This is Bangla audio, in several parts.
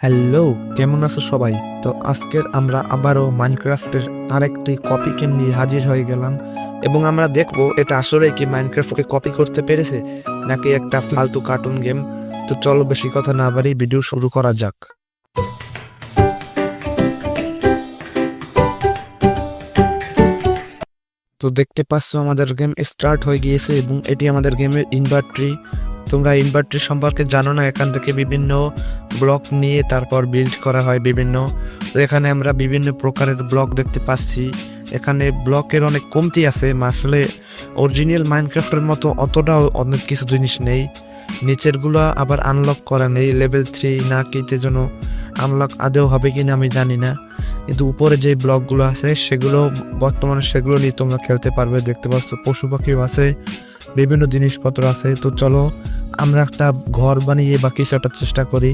হ্যালো, কেমন আছো সবাই? তো আজকের আমরা আবারও মাইনক্রাফটের আরেকটি কপি গেম নিয়ে হাজির হয়ে গেলাম এবং আমরা দেখব এটা আসলে কি মাইনক্রাফটকে কপি করতে পেরেছে নাকি একটা ফালতু কার্টুন গেম। তো চলো বেশি কথা না বাড়ি ভিডিও শুরু করা যাক। তো দেখতে পাচ্ছ আমাদের গেম স্টার্ট হয়ে গিয়েছে এবং এটি আমাদের গেমের ইনভার্টরি। তোমরা ইনভার্টরি সম্পর্কে জানো না, এখান থেকে বিভিন্ন ব্লক নিয়ে তারপর বিল্ড করা হয় বিভিন্ন। তো এখানে আমরা বিভিন্ন প্রকারের ব্লক দেখতে পাচ্ছি। এখানে ব্লকের অনেক কমতি আছে, আসলে অরিজিনাল মাইনক্রাফটের মতো অতটাও অনেক কিছু জিনিস নেই। নিচেরগুলো আবার আনলক করা নেই, লেভেল 3 না কিতে জন্য আনলক আদেও হবে কিনা আমি জানি না, কিন্তু উপরে যে ব্লকগুলো আছে সেগুলো বর্তমানে সেগুলো নিয়ে তোমরা খেলতে পারবে। দেখতে পাচ্ছ পশু পাখিও আছে, বিভিন্ন জিনিসপত্র আছে। তো চলো আমরা একটা ঘর বানিয়ে বা কিছু একটা চেষ্টা করি।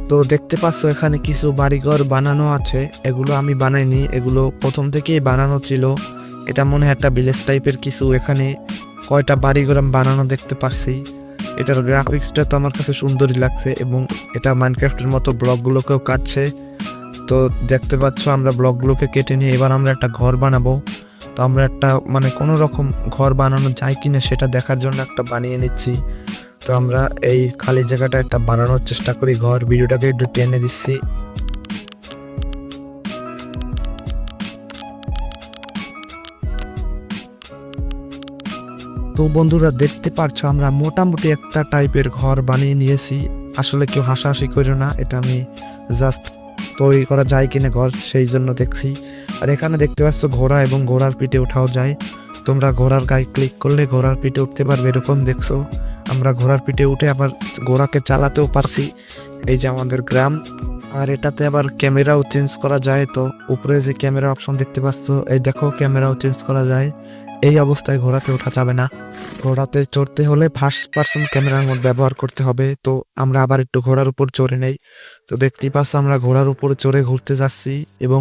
তো দেখতে পাচ্ছ এখানে কিছু বাড়িঘর বানানো আছে, এগুলো আমি বানাইনি, এগুলো প্রথম থেকেই বানানো ছিল। এটা মনে হয় একটা ভিলেজ টাইপের কিছু। এখানে কয়টা বাড়িঘর আমি বানানো দেখতে পাচ্ছি। এটার গ্রাফিক্সটা তো আমার কাছে সুন্দরই লাগছে এবং এটা মাইনক্রাফটের মতো ব্লকগুলোকেও কাটছে। তো দেখতে পাচ্ছ আমরা ব্লকগুলোকে কেটে নিয়ে এবার আমরা একটা ঘর বানাবো। তো আমরা একটা কোনো রকম ঘর বানানো যায় কিনা সেটা দেখার জন্য একটা বানিয়ে নিচ্ছি। তো আমরা এই খালি জায়গাটা একটা বানানোর চেষ্টা করি ঘর। ভিডিওটাকে একটু টেনে দিচ্ছি। তো বন্ধুরা দেখতে পাচ্ছ আমরা মোটামুটি একটা টাইপের ঘর বানিয়ে নিয়েছি। আসলে কেউ হাসাহাসি করে না, এটা আমি জাস্ট তৈরি করা যায় কিনা ঘর সেই জন্য দেখছি। আর এখানে দেখতে পাচ্ছ ঘোড়া এবং ঘোড়ার পিঠে ওঠাও যায়। তোমরা ঘোড়ার গায়ে ক্লিক করলে ঘোড়ার পিঠে উঠতে পারবে, এরকম দেখছো। আমরা ঘোড়ার পিঠে উঠে আবার ঘোড়াকে চালাতেও পারছি। এই যে আমাদের গ্রাম। আর এটাতে আবার ক্যামেরাও চেঞ্জ করা যায়। তো উপরে যে ক্যামেরা অপশন দেখতে পাচ্ছ, এই দেখো ক্যামেরাও চেঞ্জ করা যায়। এই অবস্থায় ঘোড়াতে ওঠা যাবে না, ঘোড়াতে চড়তে হলে ফার্স্ট পার্সন ক্যামেরার মোড ব্যবহার করতে হবে। তো আমরা আবার একটু ঘোড়ার উপর চড়ে নেই। তো দেখতেই পাচ্ছ আমরা ঘোড়ার উপর চড়ে ঘুরতে যাচ্ছি এবং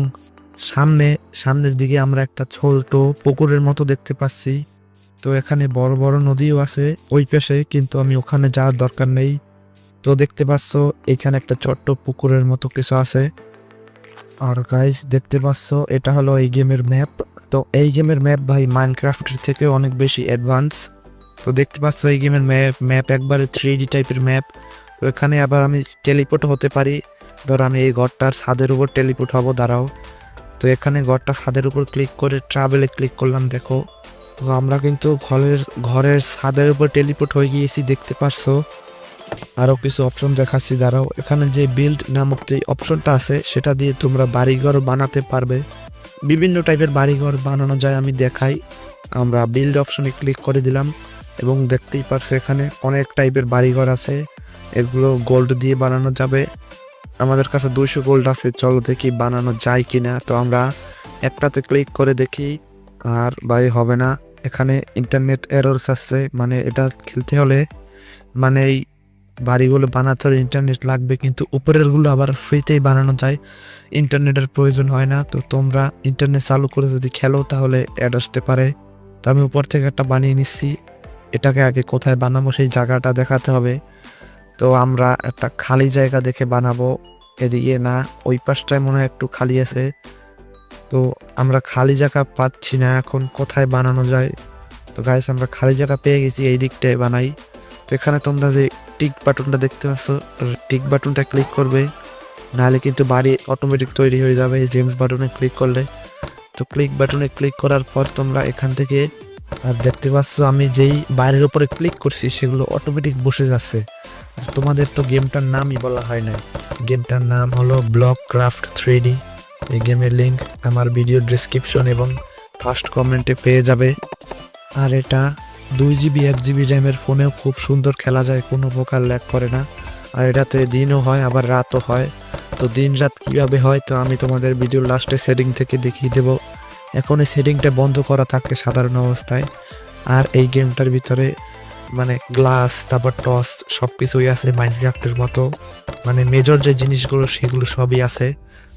সামনের দিকে আমরা একটা ছোট পুকুরের মতো দেখতে পাচ্ছি। তো এখানে বড় বড় নদীও আছে ওই পাশে, কিন্তু আমি ওখানে যাওয়ার দরকার নেই। তো দেখতে পাচ্ছ এখানে একটা ছোট্ট পুকুরের মতো কিছু আছে। আর গাইস দেখতে পাচ্ছ এটা হলো এই গেমের ম্যাপ। তো এই গেমের ম্যাপ ভাই মাইনক্রাফটের থেকে অনেক বেশি অ্যাডভান্স। তো দেখতে পাচ্ছ এই গেমের ম্যাপ একবারে 3D টাইপের ম্যাপ। তো এখানে আবার আমি টেলিপোর্ট হতে পারি। ধর আমি এই ঘরটার ছাদের উপর টেলিপোর্ট হবো, দাঁড়াও। তো এখানে ঘরটা ছাদের উপর ক্লিক করে ট্রাভেলে ক্লিক করলাম, দেখো। তো আমরা কিন্তু ঘরের ছাদের উপর টেলিপোর্ট হয়ে গিয়েছি, দেখতে পারছো। আরও কিছু অপশন দেখাচ্ছি, দাঁড়াও। এখানে যে বিল্ড নামক যে অপশনটা আছে সেটা দিয়ে তোমরা বাড়িঘর বানাতে পারবে। বিভিন্ন টাইপের বাড়িঘর বানানো যায়, আমি দেখাই। আমরা বিল্ড অপশনে ক্লিক করে দিলাম এবং দেখতেই পারছো এখানে অনেক টাইপের বাড়িঘর আছে। এগুলো গোল্ড দিয়ে বানানো যাবে। আমাদের কাছে 200 গোল্ড আছে, চলো দেখি বানানো যায় কিনা। তো আমরা একটাতে ক্লিক করে দেখি, আর ভাই হবে না। এখানে ইন্টারনেট এররস আসছে, এটা খেলতে হলে এই বাড়িগুলো বানাতে হলে ইন্টারনেট লাগবে, কিন্তু উপরেরগুলো আবার ফ্রিতেই বানানো যায়, ইন্টারনেটের প্রয়োজন হয় না। তো তোমরা ইন্টারনেট চালু করে যদি খেলো তাহলে অ্যাড আসতে পারে। তো আমি উপর থেকে একটা বানিয়ে নিচ্ছি। এটাকে আগে কোথায় বানাবো সেই জায়গাটা দেখাতে হবে। তো আমরা একটা খালি জায়গা দেখে বানাবো, এদিকে না, ওই পাশটায় মনে হয় একটু খালি আছে। তো আমরা খালি জায়গা পাচ্ছি না, এখন কোথায় বানানো যায়। তো গাইস আমরা খালি জায়গা পেয়ে গেছি, এই দিকটায় বানাই। তো এখানে তোমরা যে টিক বাটনটা দেখতে পাচ্ছ, টিক বাটনটা ক্লিক করবে, নাহলে কিন্তু বাড়ি অটোমেটিক তৈরি হয়ে যাবে এই জেমস বাটনে ক্লিক করলে। তো ক্লিক বাটনে ক্লিক করার পর তোমরা এখান থেকে আর দেখতে পাচ্ছ আমি যেই বাইরের উপরে ক্লিক করছি সেগুলো অটোমেটিক বসে যাচ্ছে। আর তোমাদের তো গেমটার নামই বলা হয় না, গেমটার নাম হলো ব্লক ক্রাফট 3D। এই গেমের লিঙ্ক আমার ভিডিও ডেসক্রিপশন এবং ফার্স্ট কমেন্টে পেয়ে যাবে। আর এটা 2 GB 1 GB র্যামের ফোনেও খুব সুন্দর খেলা যায়, কোনো প্রকার ল্যাগ করে না। আর এটাতে দিনও হয় আবার রাতও হয়। তো দিন রাত কীভাবে হয় তো আমি তোমাদের ভিডিওর লাস্টে সেটিং থেকে দেখিয়ে দেবো। এখন এই সেটিংটা বন্ধ করা থাকে সাধারণ অবস্থায়। আর এই গেমটার ভিতরে গ্লাস, তারপর টস সব কিছুই আছে মাইনক্রাফটের মতো, মেজর যে জিনিসগুলো সেগুলো সবই আছে।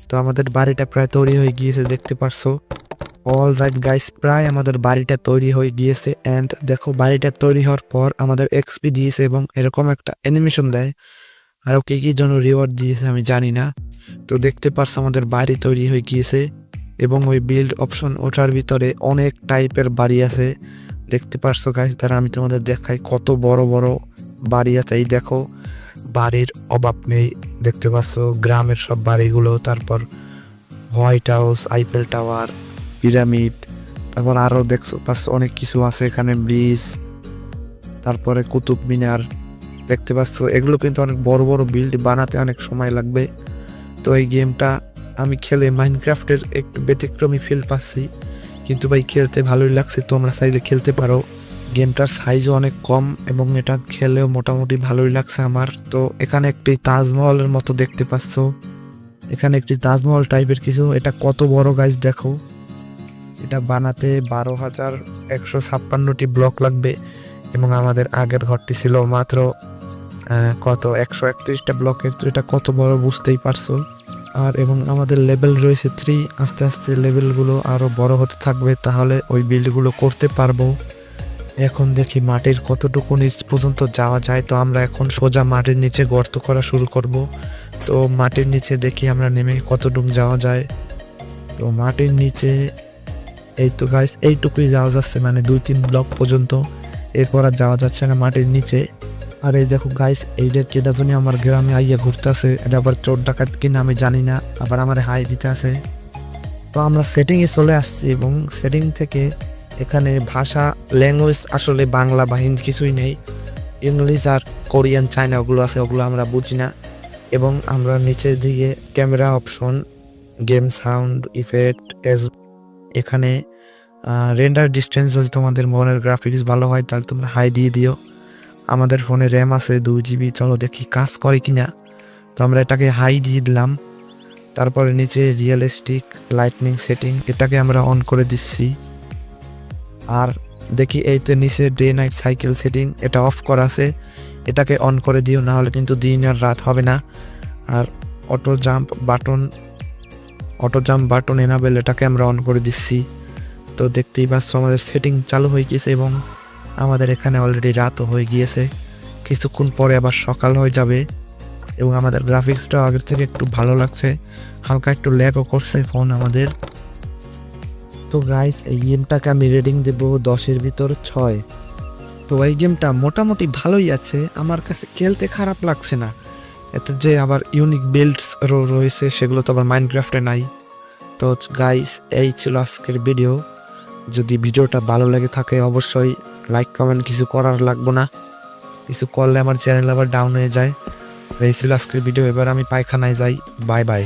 তো আমাদের বাড়িটা প্রায় তৈরি হয়ে গিয়েছে, দেখতে পারছো। অল রাইট গাইস, প্রায় আমাদের বাড়িটা তৈরি হয়ে গিয়েছে। অ্যান্ড দেখো বাড়িটা তৈরি হওয়ার পর আমাদের এক্সপি দিয়েছে এবং এরকম একটা অ্যানিমেশন দেয়। আরও কী কী জন্য রিওয়ার্ড দিয়েছে আমি জানি না। তো দেখতে পারছো আমাদের বাড়ি তৈরি হয়ে গিয়েছে এবং ওই বিল্ড অপশন ওঠার ভিতরে অনেক টাইপের বাড়ি আছে। দেখতে পারছো গাইস, তারা আমি তোমাদের দেখাই কত বড় বড় বাড়ি আছে। এই দেখো, বাড়ির অভাব নেই। দেখতে পাচ্ছ গ্রামের সব বাড়িগুলো, তারপর white house, Eiffel tower, pyramid, তারপর আরও দেখছো পাচ্ছ অনেক কিছু আছে এখানে, ব্রিজ, তারপরে কুতুব মিনার। দেখতে পাচ্ছ এগুলো কিন্তু অনেক বড় বড় বিল্ড বানাতে অনেক সময় লাগবে। তো এই গেমটা আমি খেলে মাইনক্রাফটের একটু ব্যতিক্রমী ফিল পাচ্ছি, কিন্তু ভাই খেলতে ভালোই লাগছে। তোমরা চাইলে খেলতে পারো। গেমটার সাইজও অনেক কম এবং এটা খেলেও মোটামুটি ভালোই লাগছে আমার। তো এখানে একটি তাজমহলের মতো দেখতে পাচ্ছ, এখানে একটি তাজমহল টাইপের কিছু। এটা কত বড় গাইজ দেখো, এটা বানাতে 12,156টি ব্লক লাগবে এবং আমাদের আগের ঘরটি ছিল মাত্র 131টা ব্লকের। তো এটা কত বড় বুঝতেই পারছো। আর এবং আমাদের লেভেল রয়েছে 3, আস্তে আস্তে লেভেলগুলো আরও বড় হতে থাকবে, তাহলে ওই বিল্ডগুলো করতে পারবো। এখন দেখি মাটির কতটুকু নিচ পর্যন্ত যাওয়া যায়। তো আমরা এখন সোজা মাটির নিচে গর্ত করা শুরু করব। তো মাটির নিচে দেখি আমরা নেমে কতটুকু যাওয়া যায়। তো মাটির নিচে এই তো গাইস এইটুকুই যাওয়া যাচ্ছে, মানে 2-3 ব্লক পর্যন্ত, এরপর আর যাওয়া যাচ্ছে না মাটির নিচে। আর এই দেখো গাইস, এইটা কেটা জন্য আমার গ্রামে আইয়া ঘুরতেছে, এটা আবার চোর ডাকাত কিনা আমি জানি না, আবার আমার হাই দিতে আছে। তো আমরা সেটিংয়ে চলে আসছি এবং সেটিং থেকে এখানে ভাষা ল্যাঙ্গুয়েজ আসলে বাংলা বা হিন্দি কিছুই নেই, ইংলিশ আর কোরিয়ান, চায়না ওগুলো আছে, ওগুলো আমরা বুঝি না। এবং আমরা নিচে দিকে camera option, game sound effect, এখানে রেন্ডার ডিস্টেন্স, যদি তোমাদের মনের গ্রাফিক্স ভালো হয় তাহলে তোমরা হাই দিয়ে দিও। আমাদের ফোনে র্যাম আছে 2 GB, চলো দেখি কাজ করে কিনা। তো আমরা এটাকে হাই দিয়ে দিলাম। তারপরে নিচে রিয়েলিস্টিক লাইটনিং সেটিং, এটাকে আমরা অন করে দিচ্ছি। আর দেখি এইতে নিচে ডে নাইট সাইকেল সেটিং, এটা অফ করা আছে, এটাকে অন করে দিও, না হলে কিন্তু দিন আর রাত হবে না। আর অটো জাম্প বাটন এনাবেল, এটাকে আমরা অন করে দিচ্ছি। তো দেখতেই পাচ্ছ আমাদের সেটিং চালু হয়ে গিয়েছে এবং আমাদের এখানে অলরেডি রাতও হয়ে গিয়েছে। কিছুক্ষণ পরে আবার সকাল হয়ে যাবে এবং আমাদের গ্রাফিক্সটা আগের থেকে একটু ভালো লাগছে, হালকা একটু ল্যাগও করছে ফোন আমাদের। তো গাইস, এই গেমটাকে আমি রেটিং দেব 10-এর ভিতর 6। তো এই গেমটা মোটামুটি ভালোই আছে, আমার কাছে খেলতে খারাপ লাগছে না। এতে যে আবার ইউনিক বিল্ডস রয়েছে সেগুলো তো আবার মাইনক্রাফটে নাই। তো গাইস, এই ছিল আজকের ভিডিও। যদি ভিডিওটা ভালো লেগে থাকে অবশ্যই লাইক কমেন্ট কিছু করার লাগবো না, কিছু করলে আমার চ্যানেল আবার ডাউন হয়ে যায়। এই ছিল আজকের ভিডিও, এবার আমি পায়খানায় যাই। Bye bye.